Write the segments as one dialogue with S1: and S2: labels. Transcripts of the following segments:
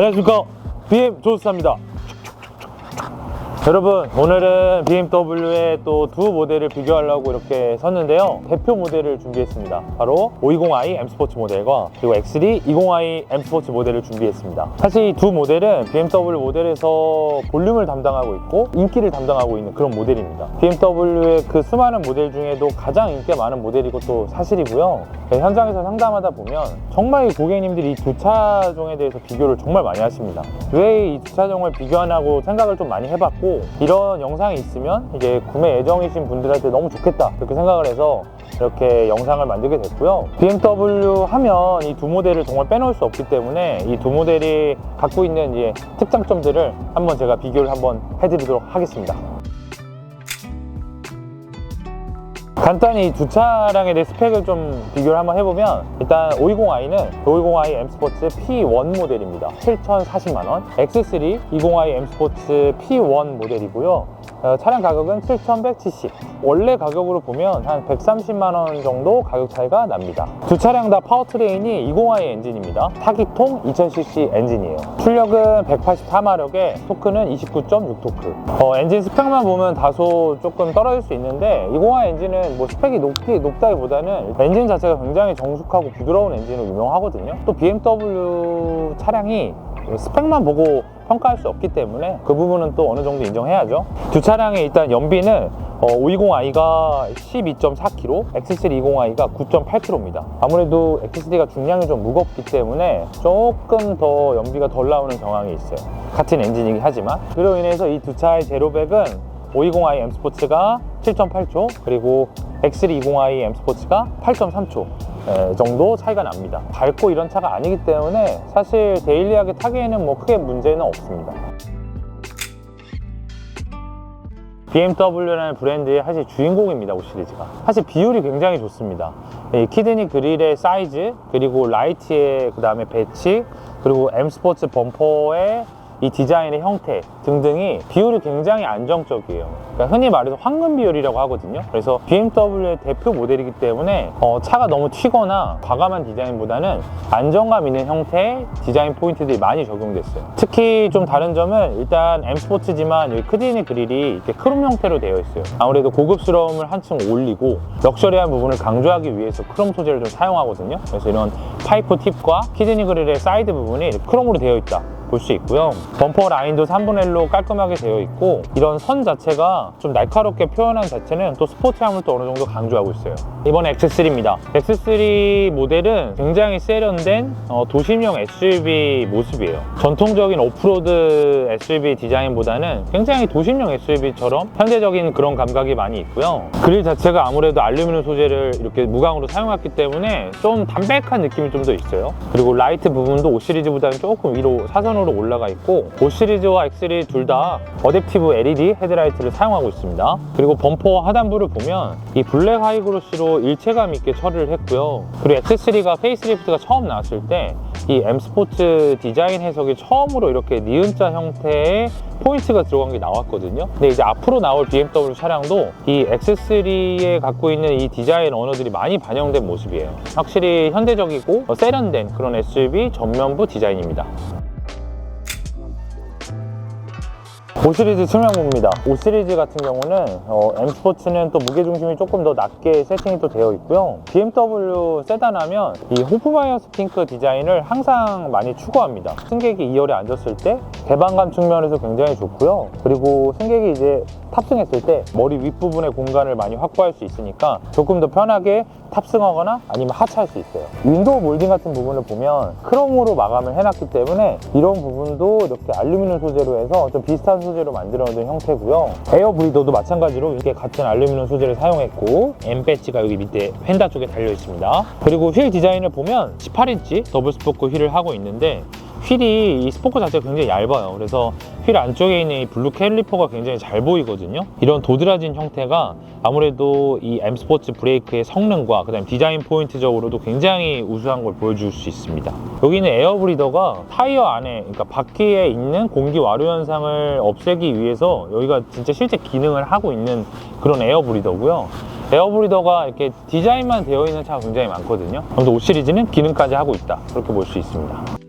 S1: 안녕하십니까, BM 조수사입니다. 여러분, 오늘은 BMW의 또 두 모델을 비교하려고 이렇게 섰는데요, 대표 모델을 준비했습니다. 바로 520i M 스포츠 모델과 그리고 X3 20i M 스포츠 모델을 준비했습니다. 사실 이 두 모델은 BMW 모델에서 볼륨을 담당하고 있고 인기를 담당하고 있는 그런 모델입니다. BMW의 그 수많은 모델 중에도 가장 인기가 많은 모델이고 또 사실이고요. 현장에서 상담하다 보면 정말 고객님들이 이 두 차종에 대해서 비교를 정말 많이 하십니다. 왜 이 두 차종을 비교하냐고 생각을 좀 많이 해봤고, 이런 영상이 있으면 이제 구매 예정이신 분들한테 너무 좋겠다 이렇게 생각을 해서 이렇게 영상을 만들게 됐고요. BMW 하면 이 두 모델을 정말 빼놓을 수 없기 때문에 이 두 모델이 갖고 있는 이제 특장점들을 한번 제가 비교를 한번 해드리도록 하겠습니다. 간단히 이 두 차량에 대해 스펙을 좀 비교를 한번 해보면, 일단 520i는 520i M 스포츠 P1 모델입니다. 7,040만원. X3 20i M 스포츠 P1 모델이고요. 차량 가격은 7,170. 원래 가격으로 보면 한 130만원 정도 가격 차이가 납니다. 두 차량 다 파워트레인이 20i 엔진입니다. 타기통 2000cc 엔진이에요. 출력은 184마력에 토크는 29.6토크. 엔진 스펙만 보면 다소 조금 떨어질 수 있는데, 20i 엔진은 뭐 스펙이 높다기보다는 엔진 자체가 굉장히 정숙하고 부드러운 엔진으로 유명하거든요. 또 BMW 차량이 스펙만 보고 평가할 수 없기 때문에 그 부분은 또 어느 정도 인정해야죠. 두 차량의 일단 연비는 520i가 12.4kg, X3 20i가 9.8kg입니다. 아무래도 X3가 중량이 좀 무겁기 때문에 조금 더 연비가 덜 나오는 경향이 있어요. 같은 엔진이긴 하지만. 그로 인해서 이 두 차의 제로백은 520i M 스포츠가 7.8초, 그리고 X3 20i M 스포츠가 8.3초 정도 차이가 납니다. 밝고 이런 차가 아니기 때문에 사실 데일리하게 타기에는 뭐 크게 문제는 없습니다. BMW라는 브랜드의 사실 주인공입니다, 5 시리즈가. 사실 비율이 굉장히 좋습니다. 이 키드니 그릴의 사이즈, 그리고 라이트의 그 다음에 배치, 그리고 M 스포츠 범퍼의 이 디자인의 형태 등등이 비율이 굉장히 안정적이에요. 그러니까 흔히 말해서 황금 비율이라고 하거든요. 그래서 BMW의 대표 모델이기 때문에 차가 너무 튀거나 과감한 디자인보다는 안정감 있는 형태의 디자인 포인트들이 많이 적용됐어요. 특히 좀 다른 점은, 일단 M 스포츠지만 여기 키드니 그릴이 이렇게 크롬 형태로 되어 있어요. 아무래도 고급스러움을 한층 올리고 럭셔리한 부분을 강조하기 위해서 크롬 소재를 좀 사용하거든요. 그래서 이런 파이프 팁과 키드니 그릴의 사이드 부분이 크롬으로 되어 있다 볼 수 있고요. 범퍼 라인도 3분의 1로 깔끔하게 되어 있고, 이런 선 자체가 좀 날카롭게 표현한 자체는 또 스포츠함을 또 어느 정도 강조하고 있어요. 이번에 X3입니다. X3 모델은 굉장히 세련된 도심형 SUV 모습이에요. 전통적인 오프로드 SUV 디자인보다는 굉장히 도심형 SUV처럼 현대적인 그런 감각이 많이 있고요. 그릴 자체가 아무래도 알루미늄 소재를 이렇게 무광으로 사용했기 때문에 좀 담백한 느낌이 좀 더 있어요. 그리고 라이트 부분도 5 시리즈보다는 조금 위로 사선으로 올라가 있고, 5 시리즈와 X3 둘 다 어댑티브 LED 헤드라이트를 사용하고 있습니다. 그리고 범퍼 하단부를 보면 이 블랙 하이그로시로 일체감 있게 처리를 했고요. 그리고 X3가 페이스리프트가 처음 나왔을 때 이 M 스포츠 디자인 해석이 처음으로 이렇게 니은자 형태의 포인트가 들어간 게 나왔거든요. 근데 이제 앞으로 나올 BMW 차량도 이 X3에 갖고 있는 이 디자인 언어들이 많이 반영된 모습이에요. 확실히 현대적이고 세련된 그런 SUV 전면부 디자인입니다. 5 시리즈 측면부입니다. 5 시리즈 같은 경우는 M 스포츠는 또 무게중심이 조금 더 낮게 세팅이 또 되어 있고요. BMW 세단 하면 이 호프바이어스 핑크 디자인을 항상 많이 추구합니다. 승객이 2열에 앉았을 때 개방감 측면에서 굉장히 좋고요. 그리고 승객이 이제 탑승했을 때 머리 윗부분의 공간을 많이 확보할 수 있으니까 조금 더 편하게 탑승하거나 아니면 하차할 수 있어요. 윈도우 몰딩 같은 부분을 보면 크롬으로 마감을 해놨기 때문에 이런 부분도 이렇게 알루미늄 소재로 해서 좀 비슷한 소재로 만들어 놓은 형태고요. 에어 브리더도 마찬가지로 이렇게 같은 알루미늄 소재를 사용했고, M 배지가 여기 밑에 펜다 쪽에 달려 있습니다. 그리고 휠 디자인을 보면 18인치 더블 스포크 휠을 하고 있는데, 휠이 이 스포크 자체가 굉장히 얇아요. 그래서 휠 안쪽에 있는 이 블루 캘리퍼가 굉장히 잘 보이거든요. 이런 도드라진 형태가 아무래도 이 M 스포츠 브레이크의 성능과 그다음 디자인 포인트적으로도 굉장히 우수한 걸 보여줄 수 있습니다. 여기는 에어 브리더가 타이어 안에, 그러니까 바퀴에 있는 공기 와류 현상을 없애기 위해서 여기가 진짜 실제 기능을 하고 있는 그런 에어 브리더고요. 에어 브리더가 이렇게 디자인만 되어 있는 차가 굉장히 많거든요. 아무튼 5 시리즈는 기능까지 하고 있다, 그렇게 볼 수 있습니다.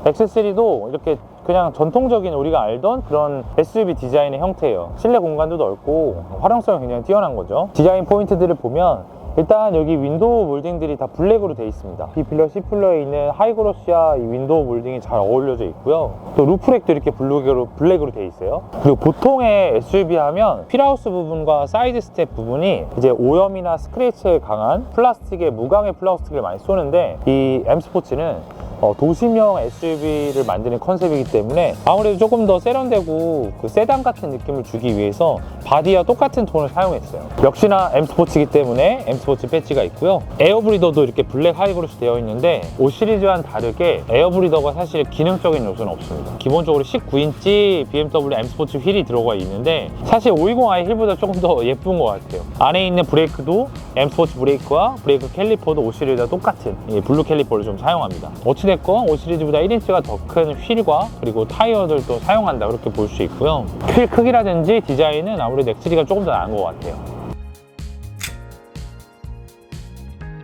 S1: X3도 이렇게 그냥 전통적인 우리가 알던 그런 SUV 디자인의 형태예요. 실내 공간도 넓고 활용성이 굉장히 뛰어난 거죠. 디자인 포인트들을 보면 일단 여기 윈도우 몰딩들이 다 블랙으로 되어 있습니다. B필러, C필러에 있는 하이그로시와 이 윈도우 몰딩이 잘 어울려져 있고요. 또 루프렉도 이렇게 블랙으로 되어 있어요. 그리고 보통의 SUV 하면 휠하우스 부분과 사이드 스텝 부분이 이제 오염이나 스크래치에 강한 플라스틱의 무광의 플라스틱을 많이 쏘는데 이 M 스포츠는 도심형 SUV를 만드는 컨셉이기 때문에 아무래도 조금 더 세련되고 그 세단 같은 느낌을 주기 위해서 바디와 똑같은 톤을 사용했어요. 역시나 M 스포츠이기 때문에 M 스포츠 배지가 있고요. 에어브리더도 이렇게 블랙 하이그로스 되어 있는데 5 시리즈와는 다르게 에어브리더가 사실 기능적인 요소는 없습니다. 기본적으로 19인치 BMW M 스포츠 휠이 들어가 있는데 사실 520i 휠보다 조금 더 예쁜 것 같아요. 안에 있는 브레이크도 M 스포츠 브레이크와 브레이크 캘리퍼도 5 시리즈와 똑같은 이 블루 캘리퍼를 좀 사용합니다. 어찌됐건 5 시리즈보다 1인치가 더 큰 휠과 그리고 타이어들도 사용한다 그렇게 볼 수 있고요. 휠 크기라든지 디자인은 아무래도 X3가 조금 더 나은 것 같아요.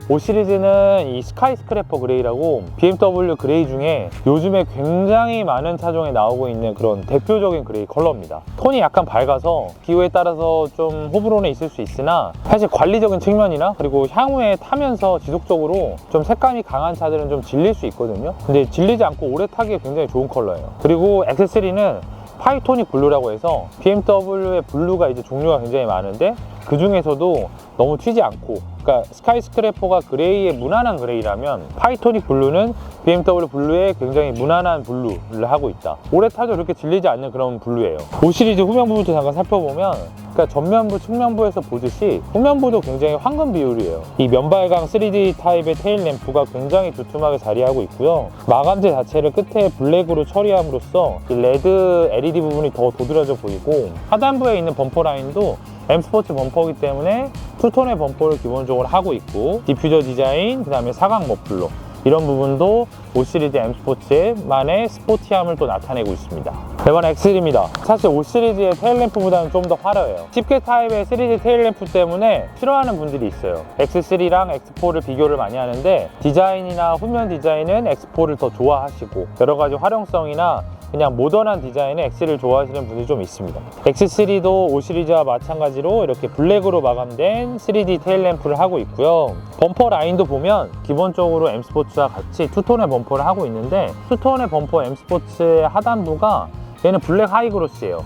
S1: 5 시리즈는 이 스카이 스크래퍼 그레이라고 BMW 그레이 중에 요즘에 굉장히 많은 차종에 나오고 있는 그런 대표적인 그레이 컬러입니다. 톤이 약간 밝아서 기호에 따라서 좀 호불호는 있을 수 있으나 사실 관리적인 측면이나 그리고 향후에 타면서 지속적으로 좀 색감이 강한 차들은 좀 질릴 수 있거든요. 근데 질리지 않고 오래 타기에 굉장히 좋은 컬러예요. 그리고 X3는 파이토닉 블루라고 해서 BMW의 블루가 이제 종류가 굉장히 많은데 그 중에서도 너무 튀지 않고, 그러니까 스카이 스크래퍼가 그레이의 무난한 그레이라면 파이토닉 블루는 BMW 블루의 굉장히 무난한 블루를 하고 있다. 오래 타도 그렇게 질리지 않는 그런 블루예요. 5 시리즈 후면부부터 잠깐 살펴보면, 그러니까 전면부, 측면부에서 보듯이 후면부도 굉장히 황금 비율이에요. 이 면발광 3D 타입의 테일 램프가 굉장히 두툼하게 자리하고 있고요. 마감재 자체를 끝에 블랙으로 처리함으로써 이 레드 LED 부분이 더 도드라져 보이고, 하단부에 있는 범퍼 라인도 M 스포츠 범퍼이기 때문에 투톤의 범퍼를 기본적으로 하고 있고, 디퓨저 디자인, 그 다음에 사각 머플러, 이런 부분도 5 시리즈 M 스포츠만의 스포티함을 또 나타내고 있습니다. 이번 X3입니다. 사실 5 시리즈의 테일램프보다는 좀 더 화려해요. 10개 타입의 3D 테일램프 때문에 싫어하는 분들이 있어요. X3랑 X4를 비교를 많이 하는데 디자인이나 후면 디자인은 X4를 더 좋아하시고 여러 가지 활용성이나 그냥 모던한 디자인의 X를 좋아하시는 분들이 좀 있습니다. X3도 5 시리즈와 마찬가지로 이렇게 블랙으로 마감된 3D 테일램프를 하고 있고요. 범퍼 라인도 보면 기본적으로 M 스포츠와 같이 투톤의 범퍼를 하고 있는데, 투톤의 범퍼 M 스포츠의 하단부가 얘는 블랙 하이그로시예요.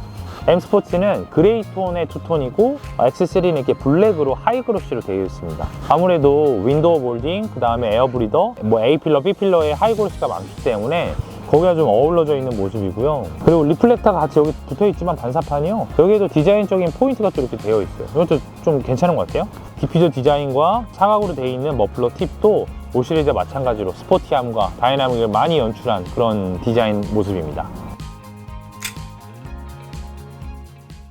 S1: M 스포츠는 그레이 톤의 투톤이고 X3는 이렇게 블랙으로 하이그로시로 되어 있습니다. 아무래도 윈도우 몰딩, 그 다음에 에어브리더, A필러, B필러에 하이그로시가 많기 때문에 거기가 좀 어우러져 있는 모습이고요. 그리고 리플렉터가 같이 여기 붙어있지만 반사판이요. 여기에도 디자인적인 포인트가 또 이렇게 되어 있어요. 이것도 좀 괜찮은 것 같아요. 디퓨저 디자인과 사각으로 되어 있는 머플러 팁도 5 시리즈와 마찬가지로 스포티함과 다이나믹을 많이 연출한 그런 디자인 모습입니다.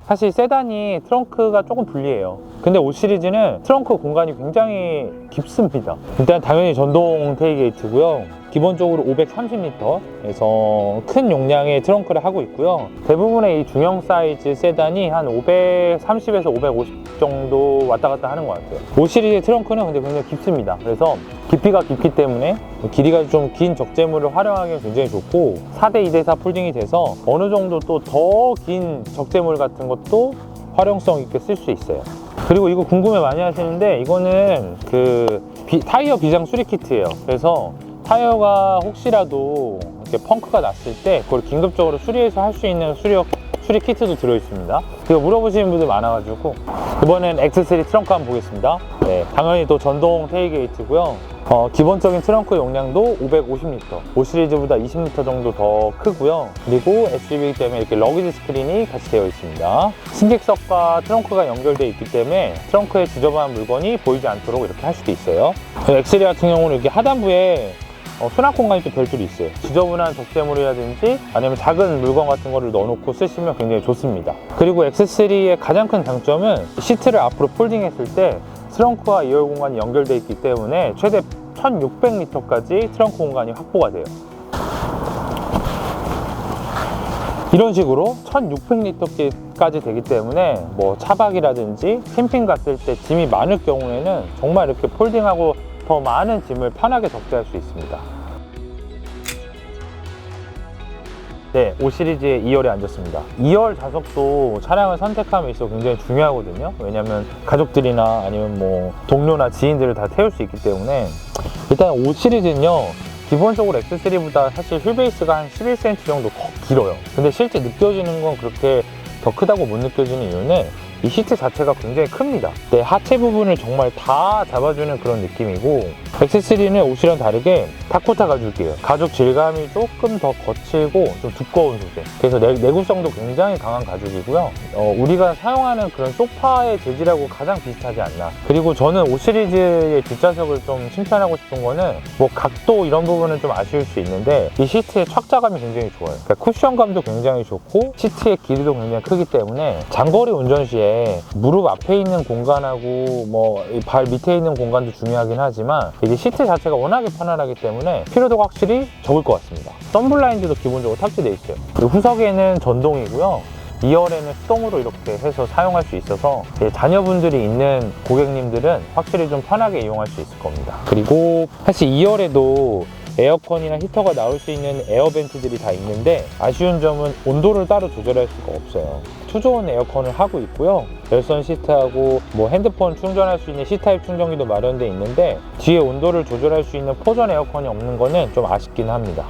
S1: 사실 세단이 트렁크가 조금 불리해요. 근데 5 시리즈는 트렁크 공간이 굉장히 깊습니다. 일단 당연히 전동 테일게이트고요. 기본적으로 530L에서 큰 용량의 트렁크를 하고 있고요. 대부분의 이 중형 사이즈 세단이 한 530에서 550 정도 왔다 갔다 하는 것 같아요. 5 시리즈의 트렁크는 근데 굉장히 깊습니다. 그래서 깊이가 깊기 때문에 길이가 좀 긴 적재물을 활용하기는 굉장히 좋고, 4대 2대4 폴딩이 돼서 어느 정도 또 더 긴 적재물 같은 것도 활용성 있게 쓸 수 있어요. 그리고 이거 궁금해 많이 하시는데, 이거는 타이어 비상 수리 키트예요. 그래서 타이어가 혹시라도 이렇게 펑크가 났을 때 그걸 긴급적으로 수리해서 할 수 있는 수리 키트도 들어있습니다. 이거 물어보시는 분들 많아가지고 이번엔 X3 트렁크 한번 보겠습니다. 네, 당연히 또 전동 테일게이트고요. 기본적인 트렁크 용량도 550L, 5 시리즈보다 20L 정도 더 크고요. 그리고 SUV이기 때문에 이렇게 러기지 스크린이 같이 되어 있습니다. 승객석과 트렁크가 연결되어 있기 때문에 트렁크에 지저분한 물건이 보이지 않도록 이렇게 할 수도 있어요. X3 같은 경우는 이렇게 하단부에 수납 공간이 또 별도로 있어요. 지저분한 적재물이라든지 아니면 작은 물건 같은 거를 넣어놓고 쓰시면 굉장히 좋습니다. 그리고 X3의 가장 큰 장점은 시트를 앞으로 폴딩했을 때 트렁크와 2열 공간이 연결되어 있기 때문에 최대 1600L까지 트렁크 공간이 확보가 돼요. 이런 식으로 1600L까지 되기 때문에 차박이라든지 캠핑 갔을 때 짐이 많을 경우에는 정말 이렇게 폴딩하고 더 많은 짐을 편하게 적재할 수 있습니다. 네, 5 시리즈의 2열에 앉았습니다. 2열 좌석도 차량을 선택함에 있어 굉장히 중요하거든요. 왜냐면 가족들이나 아니면 뭐 동료나 지인들을 다 태울 수 있기 때문에. 일단 5 시리즈는요, 기본적으로 X3보다 사실 휠베이스가 한 11cm 정도 더 길어요. 근데 실제 느껴지는 건 그렇게 더 크다고 못 느껴지는 이유는 이 시트 자체가 굉장히 큽니다. 네, 하체 부분을 정말 다 잡아주는 그런 느낌이고, X3는 옷이랑 다르게 타코타 가죽이에요. 가죽 질감이 조금 더 거칠고 좀 두꺼운 소재. 그래서 내구성도 굉장히 강한 가죽이고요. 우리가 사용하는 그런 소파의 재질하고 가장 비슷하지 않나. 그리고 저는 5 시리즈의 뒷좌석을 좀 칭찬하고 싶은 거는 뭐 각도 이런 부분은 좀 아쉬울 수 있는데 이 시트의 착자감이 굉장히 좋아요. 그러니까 쿠션감도 굉장히 좋고 시트의 길이도 굉장히 크기 때문에 장거리 운전 시에 무릎 앞에 있는 공간하고 뭐 발 밑에 있는 공간도 중요하긴 하지만 이게 시트 자체가 워낙에 편안하기 때문에 피로도가 확실히 적을 것 같습니다. 썬블라인드도 기본적으로 탑재되어 있어요. 그리고 후석에는 전동이고요. 2열에는 수동으로 이렇게 해서 사용할 수 있어서 자녀분들이 있는 고객님들은 확실히 좀 편하게 이용할 수 있을 겁니다. 그리고 사실 2열에도 에어컨이나 히터가 나올 수 있는 에어벤트들이 다 있는데 아쉬운 점은 온도를 따로 조절할 수가 없어요. 투존 에어컨을 하고 있고요. 열선 시트하고 뭐 핸드폰 충전할 수 있는 C타입 충전기도 마련되어 있는데 뒤에 온도를 조절할 수 있는 포전 에어컨이 없는 거는 좀 아쉽긴 합니다.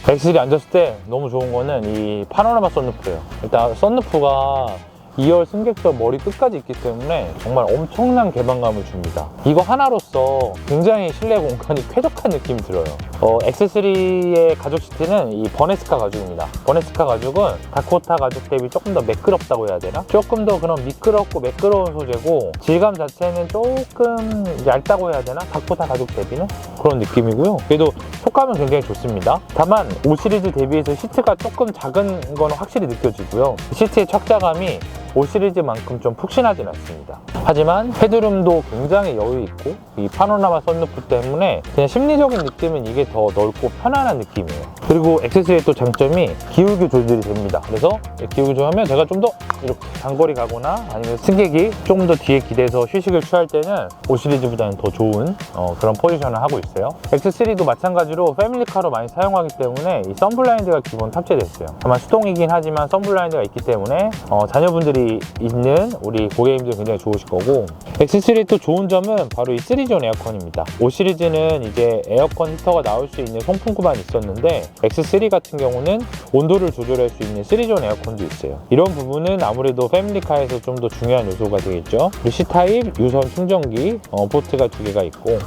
S1: X3 앉았을 때 너무 좋은 거는 이 파노라마 썬루프예요. 일단 썬루프가 2열 승객석 머리 끝까지 있기 때문에 정말 엄청난 개방감을 줍니다. 이거 하나로서 굉장히 실내 공간이 쾌적한 느낌이 들어요. X3의 가죽 시트는 이 버네스카 가죽입니다. 버네스카 가죽은 다코타 가죽 대비 조금 더 매끄럽다고 해야 되나? 조금 더 그런 미끄럽고 매끄러운 소재고 질감 자체는 조금 얇다고 해야 되나? 다코타 가죽 대비는 그런 느낌이고요. 그래도 속감은 굉장히 좋습니다. 다만 5 시리즈 대비해서 시트가 조금 작은 건 확실히 느껴지고요. 시트의 착자감이 5 시리즈만큼 좀 푹신하진 않습니다. 하지만 헤드룸도 굉장히 여유있고 이 파노라마 썬루프 때문에 그냥 심리적인 느낌은 이게 더 넓고 편안한 느낌이에요. 그리고 X3의 또 장점이 기울기 조절이 됩니다. 그래서 기울기 조절하면 제가 좀 더 이렇게 장거리 가거나 아니면 승객이 조금 더 뒤에 기대서 휴식을 취할 때는 5 시리즈보다는 더 좋은 그런 포지션을 하고 있어요. X3도 마찬가지로 패밀리카로 많이 사용하기 때문에 이 선블라인드가 기본 탑재됐어요. 다만 수동이긴 하지만 선블라인드가 있기 때문에 자녀분들이 있는 우리 고객님들 굉장히 좋으실 거고, X3의 또 좋은 점은 바로 이 3존 에어컨입니다. 5 시리즈는 이제 에어컨 히터가 나올 수 있는 송풍구만 있었는데 X3 같은 경우는 온도를 조절할 수 있는 3존 에어컨도 있어요. 이런 부분은 아무래도 패밀리카에서 좀 더 중요한 요소가 되겠죠. 그리고 C타입 유선 충전기 포트가 2개가 있고,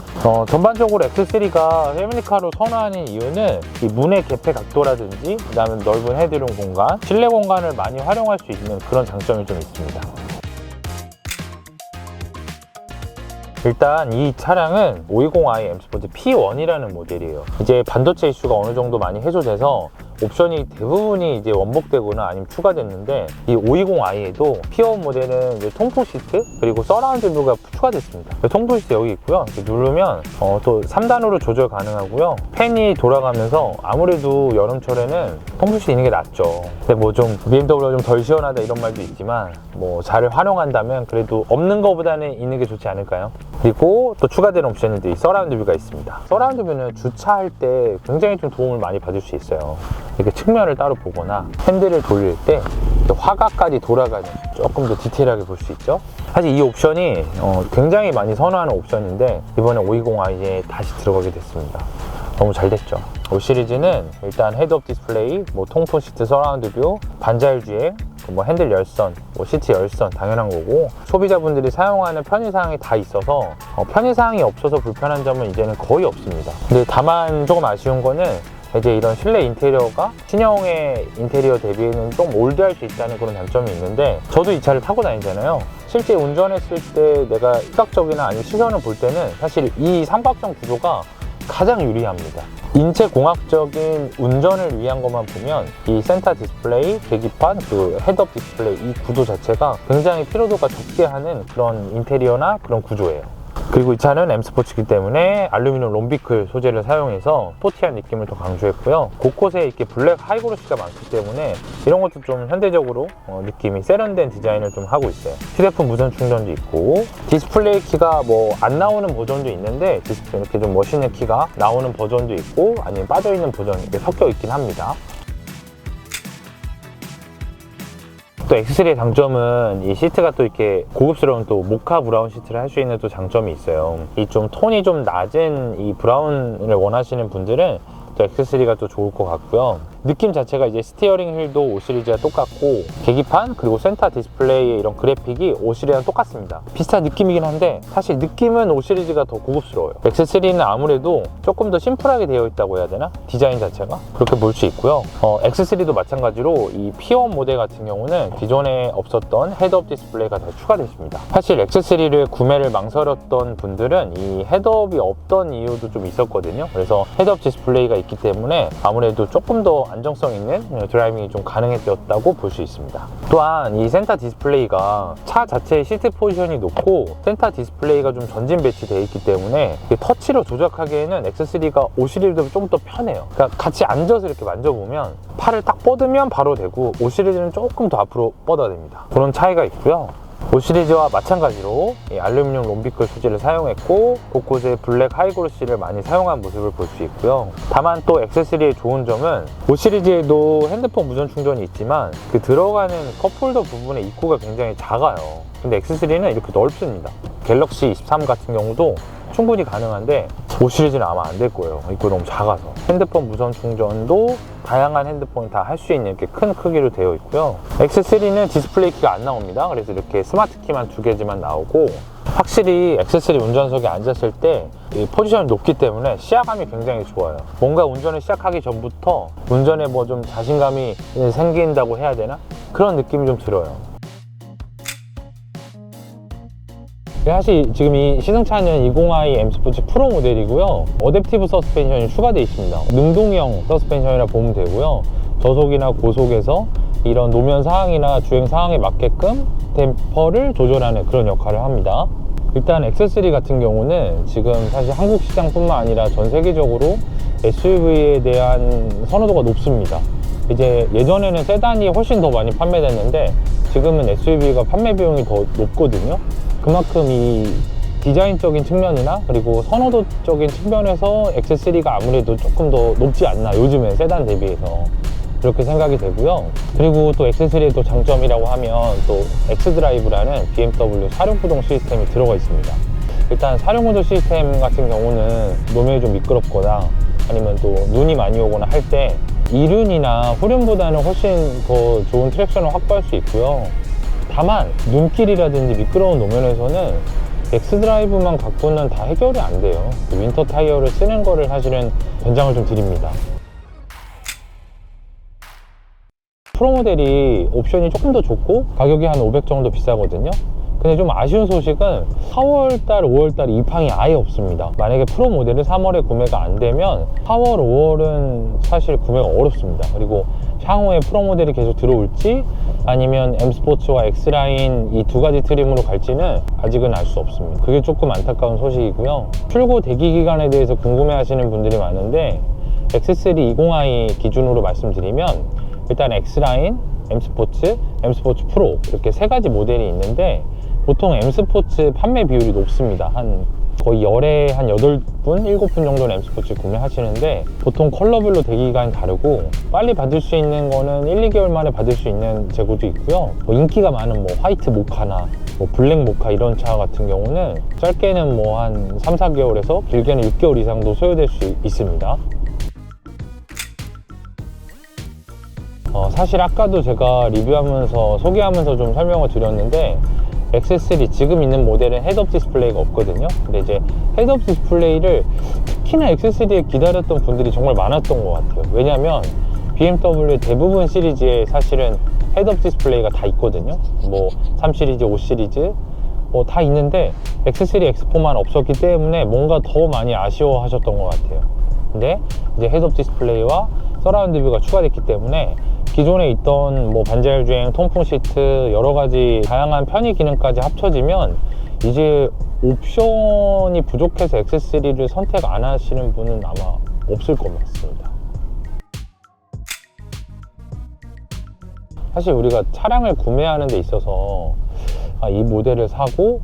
S1: 전반적으로 X3가 패밀리카로 선호하는 이유는 이 문의 개폐 각도라든지 그 다음에 넓은 헤드룸 공간, 실내 공간을 많이 활용할 수 있는 그런 장점이 좀 있습니다. 일단 이 차량은 520i M 스포츠 P1이라는 모델이에요. 이제 반도체 이슈가 어느 정도 많이 해소돼서 옵션이 대부분이 이제 원복되거나 아니면 추가됐는데 이 520i에도 P1 모델은 이제 통풍 시트 그리고 서라운드 뷰가 추가됐습니다. 통풍 시트 여기 있고요. 이렇게 누르면 또 3단으로 조절 가능하고요. 팬이 돌아가면서 아무래도 여름철에는 통풍 시트 있는 게 낫죠. 근데 뭐 좀 BMW가 좀 덜 시원하다 이런 말도 있지만 뭐 잘 활용한다면 그래도 없는 것보다는 있는 게 좋지 않을까요? 그리고 또 추가되는 옵션이 이 서라운드 뷰가 있습니다. 서라운드 뷰는 주차할 때 굉장히 좀 도움을 많이 받을 수 있어요. 이렇게 측면을 따로 보거나 핸들을 돌릴 때 화각까지 돌아가는 조금 더 디테일하게 볼 수 있죠. 사실 이 옵션이 굉장히 많이 선호하는 옵션인데 이번에 520i에 다시 들어가게 됐습니다. 너무 잘 됐죠. 5 시리즈는 일단 헤드업 디스플레이, 뭐 통풍 시트 서라운드 뷰, 반자율 주행, 뭐 핸들 열선, 뭐 시트 열선 당연한 거고, 소비자분들이 사용하는 편의사항이 다 있어서 편의사항이 없어서 불편한 점은 이제는 거의 없습니다. 근데 다만 조금 아쉬운 거는 이제 이런 실내 인테리어가 신형의 인테리어 대비에는 좀 올드할 수 있다는 그런 단점이 있는데, 저도 이 차를 타고 다니잖아요. 실제 운전했을 때 내가 시각적이나 아니면 시선을 볼 때는 사실 이 삼각형 구조가 가장 유리합니다. 인체공학적인 운전을 위한 것만 보면 이 센터 디스플레이, 계기판, 그 헤드업 디스플레이 이 구조 자체가 굉장히 피로도가 적게 하는 그런 인테리어나 그런 구조예요. 그리고 이 차는 M 스포츠이기 때문에 알루미늄 롬비클 소재를 사용해서 스포티한 느낌을 더 강조했고요. 곳곳에 이렇게 블랙 하이그로시가 많기 때문에 이런 것도 좀 현대적으로 느낌이 세련된 디자인을 좀 하고 있어요. 휴대폰 무선 충전도 있고, 디스플레이 키가 뭐 안 나오는 버전도 있는데 이렇게 좀 멋있는 키가 나오는 버전도 있고, 아니면 빠져있는 버전이 이렇게 섞여 있긴 합니다. 또 X3의 장점은 이 시트가 또 이렇게 고급스러운 또 모카 브라운 시트를 할 수 있는 또 장점이 있어요. 이 좀 톤이 좀 낮은 이 브라운을 원하시는 분들은 또 X3가 또 좋을 것 같고요. 느낌 자체가 이제 스티어링 휠도 5 시리즈와 똑같고, 계기판 그리고 센터 디스플레이의 이런 그래픽이 5 시리즈랑 똑같습니다. 비슷한 느낌이긴 한데 사실 느낌은 5 시리즈가 더 고급스러워요. X3는 아무래도 조금 더 심플하게 되어 있다고 해야 되나? 디자인 자체가 그렇게 볼 수 있고요. X3도 마찬가지로 이 P1 모델 같은 경우는 기존에 없었던 헤드업 디스플레이가 더 추가됐습니다. 사실 X3를 구매를 망설였던 분들은 이 헤드업이 없던 이유도 좀 있었거든요. 그래서 헤드업 디스플레이가 있기 때문에 아무래도 조금 더 안정성 있는 드라이빙이 좀 가능했다고 볼 수 있습니다. 또한 이 센터 디스플레이가 차 자체의 시트 포지션이 높고 센터 디스플레이가 좀 전진 배치되어 있기 때문에 터치로 조작하기에는 X3가 5 시리즈도 좀 더 편해요. 그러니까 같이 앉아서 이렇게 만져보면 팔을 딱 뻗으면 바로 되고 5 시리즈는 조금 더 앞으로 뻗어야 됩니다. 그런 차이가 있고요. 5 시리즈와 마찬가지로 이 알루미늄 롬비클 소재를 사용했고, 곳곳에 블랙 하이그로시를 많이 사용한 모습을 볼 수 있고요. 다만 또 X3의 좋은 점은 5 시리즈에도 핸드폰 무선 충전이 있지만 그 들어가는 컵홀더 부분의 입구가 굉장히 작아요. 근데 X3는 이렇게 넓습니다. 갤럭시 23 같은 경우도 충분히 가능한데 5 시리즈는 아마 안 될 거예요. 입구가 너무 작아서. 핸드폰 무선 충전도 다양한 핸드폰 다 할 수 있는 이렇게 큰 크기로 되어 있고요. X3는 디스플레이 키가 안 나옵니다. 그래서 이렇게 스마트 키만 2개지만 나오고, 확실히 X3 운전석에 앉았을 때 이 포지션이 높기 때문에 시야감이 굉장히 좋아요. 뭔가 운전을 시작하기 전부터 운전에 뭐 좀 자신감이 생긴다고 해야 되나? 그런 느낌이 좀 들어요. 사실 지금 이 시승차는 20i M 스포츠 프로 모델이고요. 어댑티브 서스펜션이 추가되어 있습니다. 능동형 서스펜션이라 보면 되고요. 저속이나 고속에서 이런 노면 상황이나 주행 상황에 맞게끔 댐퍼를 조절하는 그런 역할을 합니다. 일단 X3 같은 경우는 지금 사실 한국 시장뿐만 아니라 전 세계적으로 SUV에 대한 선호도가 높습니다. 이제 예전에는 세단이 훨씬 더 많이 판매됐는데 지금은 SUV가 판매 비용이 더 높거든요. 그만큼 이 디자인적인 측면이나 그리고 선호도적인 측면에서 X3가 아무래도 조금 더 높지 않나, 요즘엔 세단 대비해서 그렇게 생각이 되고요. 그리고 또 X3의 또 장점이라고 하면 또 X드라이브라는 BMW 사륜구동 시스템이 들어가 있습니다. 일단 사륜구동 시스템 같은 경우는 노면이 좀 미끄럽거나 아니면 또 눈이 많이 오거나 할 때 이륜이나 후륜보다는 훨씬 더 좋은 트랙션을 확보할 수 있고요. 다만 눈길이라든지 미끄러운 노면에서는 X드라이브만 갖고는 다 해결이 안 돼요. 윈터 타이어를 쓰는 거를 사실은 권장을 좀 드립니다. 프로 모델이 옵션이 조금 더 좋고 가격이 한 500 정도 비싸거든요. 근데 좀 아쉬운 소식은 4월달, 5월달 입항이 아예 없습니다. 만약에 프로 모델이 3월에 구매가 안 되면 4월, 5월은 사실 구매가 어렵습니다. 그리고 향후에 프로 모델이 계속 들어올지 아니면 M 스포츠와 X 라인 이 두 가지 트림으로 갈지는 아직은 알 수 없습니다. 그게 조금 안타까운 소식이고요. 출고 대기 기간에 대해서 궁금해 하시는 분들이 많은데 X3 20i 기준으로 말씀드리면 일단 X 라인, M 스포츠, M 스포츠 프로 이렇게 세 가지 모델이 있는데 보통 M 스포츠 판매 비율이 높습니다. 한 거의 열에 한 8분, 7분 정도는 M 스포츠 구매하시는데 보통 컬러별로 대기기간이 다르고 빨리 받을 수 있는 거는 1, 2개월 만에 받을 수 있는 재고도 있고요. 뭐 인기가 많은 뭐 화이트 모카나 뭐 블랙 모카 이런 차 같은 경우는 짧게는 뭐 한 3, 4개월에서 길게는 6개월 이상도 소요될 수 있습니다. 사실 아까도 제가 리뷰하면서 소개하면서 좀 설명을 드렸는데 X3 지금 있는 모델은 헤드업 디스플레이가 없거든요. 근데 이제 헤드업 디스플레이를 특히나 X3에 기다렸던 분들이 정말 많았던 것 같아요. 왜냐면 BMW 대부분 시리즈에 사실은 헤드업 디스플레이가 다 있거든요. 뭐 3 시리즈, 5 시리즈 뭐 다 있는데 X3, X4만 없었기 때문에 뭔가 더 많이 아쉬워하셨던 것 같아요. 근데 이제 헤드업 디스플레이와 서라운드 뷰가 추가됐기 때문에 기존에 있던 뭐 반자율 주행, 통풍 시트, 여러 가지 다양한 편의 기능까지 합쳐지면 이제 옵션이 부족해서 X3를 선택 안 하시는 분은 아마 없을 것 같습니다. 사실 우리가 차량을 구매하는 데 있어서 이 모델을 사고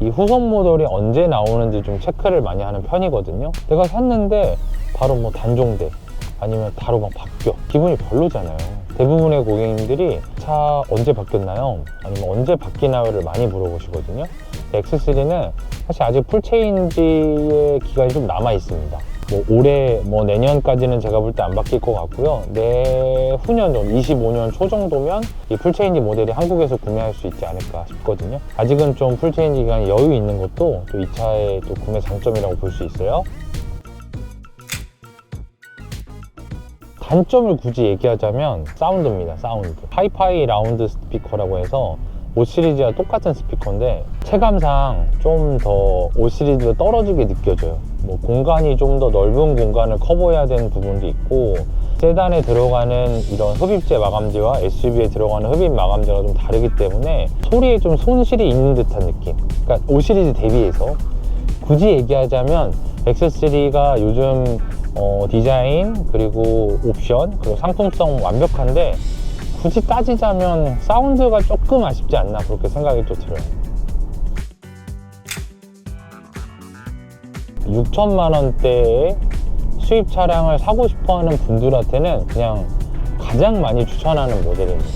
S1: 이 후속 모델이 언제 나오는지 좀 체크를 많이 하는 편이거든요. 내가 샀는데 바로 뭐 단종돼, 아니면 바로 막 바뀌어. 기분이 별로잖아요. 대부분의 고객님들이 차 언제 바뀌었나요? 아니면 언제 바뀌나요를 많이 물어보시거든요. X3는 사실 아직 풀체인지의 기간이 좀 남아 있습니다. 뭐 올해, 뭐 내년까지는 제가 볼 때 안 바뀔 것 같고요. 내후년 정도, 25년 초 정도면 이 풀체인지 모델이 한국에서 구매할 수 있지 않을까 싶거든요. 아직은 좀 풀체인지 기간이 여유 있는 것도 또 이 차의 또 구매 장점이라고 볼 수 있어요. 단점을 굳이 얘기하자면 사운드입니다. 사운드. 하이파이 라운드 스피커라고 해서 5 시리즈와 똑같은 스피커인데 체감상 좀 더 5 시리즈가 떨어지게 느껴져요. 뭐 공간이 좀 더 넓은 공간을 커버해야 되는 부분도 있고, 세단에 들어가는 이런 흡입재 마감재와 SUV에 들어가는 흡입 마감재가 좀 다르기 때문에 소리에 좀 손실이 있는 듯한 느낌. 그러니까 5 시리즈 대비해서 굳이 얘기하자면 X3가 요즘 디자인, 그리고 옵션, 그리고 상품성 완벽한데 굳이 따지자면 사운드가 조금 아쉽지 않나, 그렇게 생각이 또 들어요. 6천만 원대의 수입 차량을 사고 싶어 하는 분들한테는 그냥 가장 많이 추천하는 모델입니다.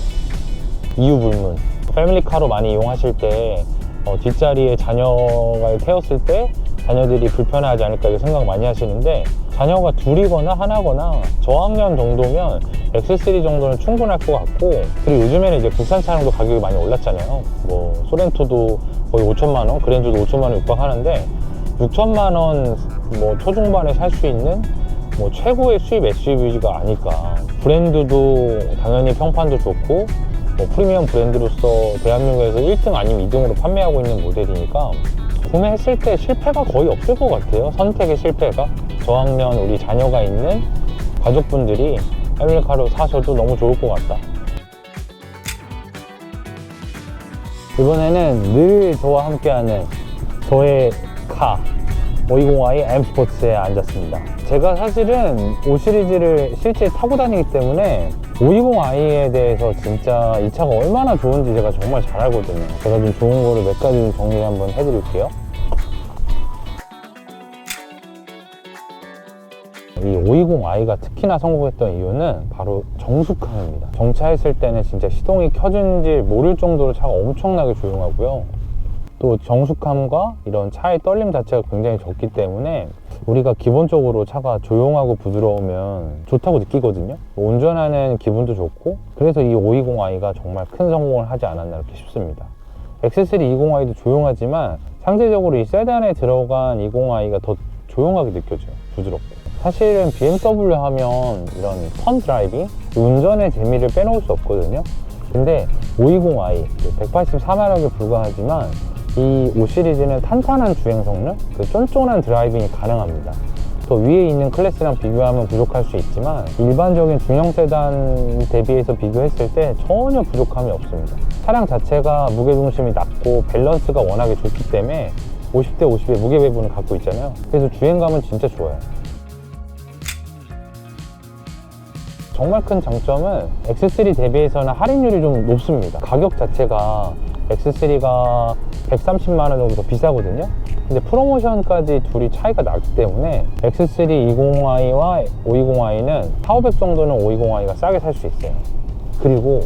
S1: 이유 불문. 패밀리카로 많이 이용하실 때 뒷자리에 자녀가 태웠을 때 자녀들이 불편하지 않을까 이렇게 생각 많이 하시는데, 자녀가 둘이거나 하나거나 저학년 정도면 X3 정도는 충분할 것 같고, 그리고 요즘에는 이제 국산 차량도 가격이 많이 올랐잖아요. 뭐 소렌토도 거의 5천만 원, 그랜저도 5천만 원 육박하는데 6천만 원 뭐 초중반에 살 수 있는 뭐 최고의 수입 SUV가 아닐까. 브랜드도 당연히 평판도 좋고, 뭐 프리미엄 브랜드로서 대한민국에서 1등 아니면 2등으로 판매하고 있는 모델이니까 구매했을 때 실패가 거의 없을 것 같아요. 선택의 실패가. 저학년 우리 자녀가 있는 가족분들이 패밀리카로 사셔도 너무 좋을 것 같다. 이번에는 늘 저와 함께하는 저의 카 520i M 스포츠에 앉았습니다. 제가 사실은 5 시리즈를 실제 타고 다니기 때문에 520i에 대해서 진짜 이 차가 얼마나 좋은지 제가 정말 잘 알거든요. 제가 좀 좋은 거를 몇 가지 좀 정리 한번 해드릴게요. 이 520i가 특히나 성공했던 이유는 바로 정숙함입니다. 정차했을 때는 진짜 시동이 켜진지 모를 정도로 차가 엄청나게 조용하고요. 또 정숙함과 이런 차의 떨림 자체가 굉장히 적기 때문에 우리가 기본적으로 차가 조용하고 부드러우면 좋다고 느끼거든요. 운전하는 기분도 좋고, 그래서 이 520i가 정말 큰 성공을 하지 않았나 이렇게 싶습니다. X3 20i도 조용하지만 상대적으로 이 세단에 들어간 20i가 더 조용하게 느껴져요. 부드럽고. 사실은 BMW 하면 이런 턴 드라이빙, 운전의 재미를 빼놓을 수 없거든요. 근데 520i 184마력에 불과하지만 이 5 시리즈는 탄탄한 주행 성능, 그 쫀쫀한 드라이빙이 가능합니다. 또 위에 있는 클래스랑 비교하면 부족할 수 있지만 일반적인 중형 세단 대비해서 비교했을 때 전혀 부족함이 없습니다. 차량 자체가 무게중심이 낮고 밸런스가 워낙에 좋기 때문에 50대 50의 무게 배분을 갖고 있잖아요. 그래서 주행감은 진짜 좋아요. 정말 큰 장점은 X3 대비해서는 할인율이 좀 높습니다. 가격 자체가 X3가 130만 원 정도 더 비싸거든요. 근데 프로모션까지 둘이 차이가 나기 때문에 X3 20i와 520i는 4,500 정도는 520i가 싸게 살 수 있어요. 그리고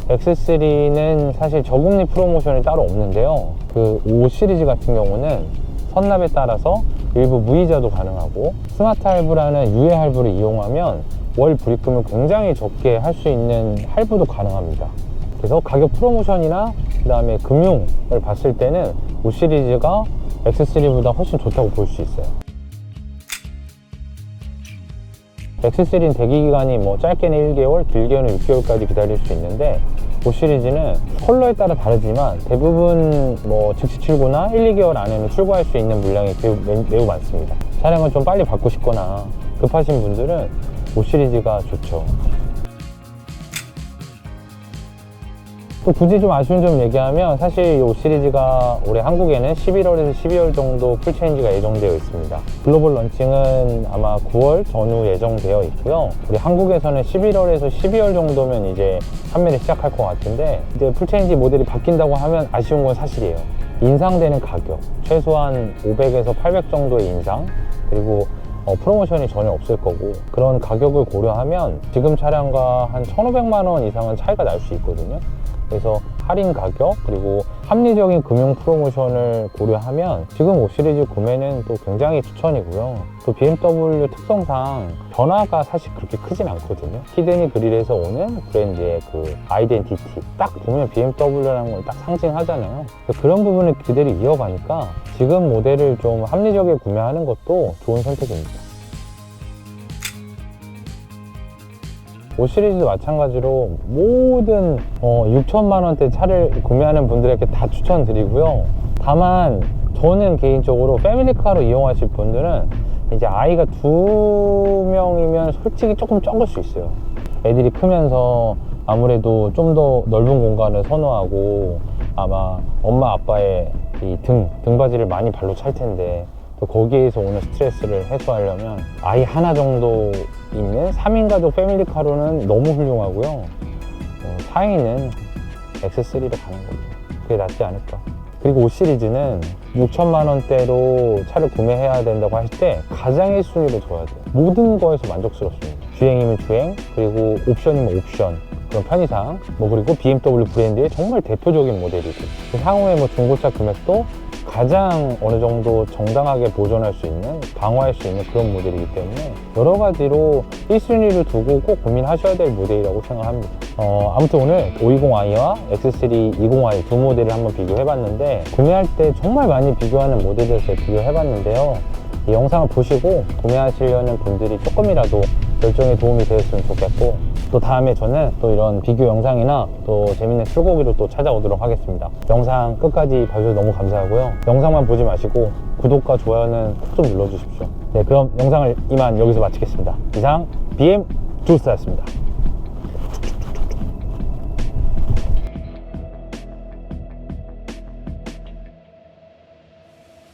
S1: X3는 사실 저금리 프로모션이 따로 없는데요. 그 5 시리즈 같은 경우는 선납에 따라서 일부 무이자도 가능하고, 스마트 할부라는 유예 할부를 이용하면 월 불입금을 굉장히 적게 할 수 있는 할부도 가능합니다. 그래서 가격 프로모션이나 그 다음에 금융을 봤을 때는 5 시리즈가 X3보다 훨씬 좋다고 볼 수 있어요. X3는 대기기간이 뭐 짧게는 1개월, 길게는 6개월까지 기다릴 수 있는데 5 시리즈는 컬러에 따라 다르지만 대부분 뭐 즉시 출고나 1, 2개월 안에는 출고할 수 있는 물량이 매우 많습니다. 차량을 좀 빨리 받고 싶거나 급하신 분들은 5 시리즈가 좋죠. 또 굳이 좀 아쉬운 점 얘기하면 사실 이 5 시리즈가 올해 한국에는 11월에서 12월 정도 풀체인지가 예정되어 있습니다. 글로벌 런칭은 아마 9월 전후 예정되어 있고요. 우리 한국에서는 11월에서 12월 정도면 이제 판매를 시작할 것 같은데, 이제 풀체인지 모델이 바뀐다고 하면 아쉬운 건 사실이에요. 인상되는 가격, 최소한 500에서 800 정도의 인상, 그리고 프로모션이 전혀 없을 거고, 그런 가격을 고려하면 지금 차량과 한 1,500만 원 이상은 차이가 날 수 있거든요. 그래서 할인 가격 그리고 합리적인 금융 프로모션을 고려하면 지금 5 시리즈 구매는 또 굉장히 추천이고요. 또 BMW 특성상 변화가 사실 그렇게 크진 않거든요. 히드니 그릴에서 오는 브랜드의 그 아이덴티티, 딱 보면 BMW라는 걸 딱 상징하잖아요. 그런 부분을 그대로 이어가니까 지금 모델을 좀 합리적에 구매하는 것도 좋은 선택입니다. 5 시리즈도 마찬가지로 모든 6천만 원대 차를 구매하는 분들에게 다 추천드리고요. 다만 저는 개인적으로 패밀리카로 이용하실 분들은 이제 아이가 2명이면 솔직히 조금 적을 수 있어요. 애들이 크면서 아무래도 좀 더 넓은 공간을 선호하고, 아마 엄마 아빠의 이 등받이를 많이 발로 찰 텐데, 또 거기에서 오는 스트레스를 해소하려면 아이 하나 정도 있는 3인 가족 패밀리카로는 너무 훌륭하고요. 4인은 X3로 가는 거죠. 그게 낫지 않을까. 그리고 5 시리즈는 6천만 원대로 차를 구매해야 된다고 할 때 가장 1순위로 둬야 돼요. 모든 거에서 만족스럽습니다. 주행이면 주행, 그리고 옵션이면 옵션, 그런 편의상, 그리고 BMW 브랜드의 정말 대표적인 모델이고, 향후에 중고차 금액도 가장 어느 정도 정당하게 보존할 수 있는, 방어할 수 있는 그런 모델이기 때문에 여러 가지로 1순위를 두고 꼭 고민하셔야 될 모델이라고 생각합니다. 아무튼 오늘 520i와 X3 20i 두 모델을 한번 비교해봤는데, 구매할 때 정말 많이 비교하는 모델에서 비교해봤는데요. 이 영상을 보시고 구매하시려는 분들이 조금이라도 결정에 도움이 되었으면 좋겠고, 또 다음에 저는 또 이런 비교 영상이나 또 재밌는 출고기로 또 찾아오도록 하겠습니다. 영상 끝까지 봐주셔서 너무 감사하고요. 영상만 보지 마시고 구독과 좋아요는 꼭 좀 눌러주십시오. 네, 그럼 영상을 이만 여기서 마치겠습니다. 이상 BM 주스타였습니다.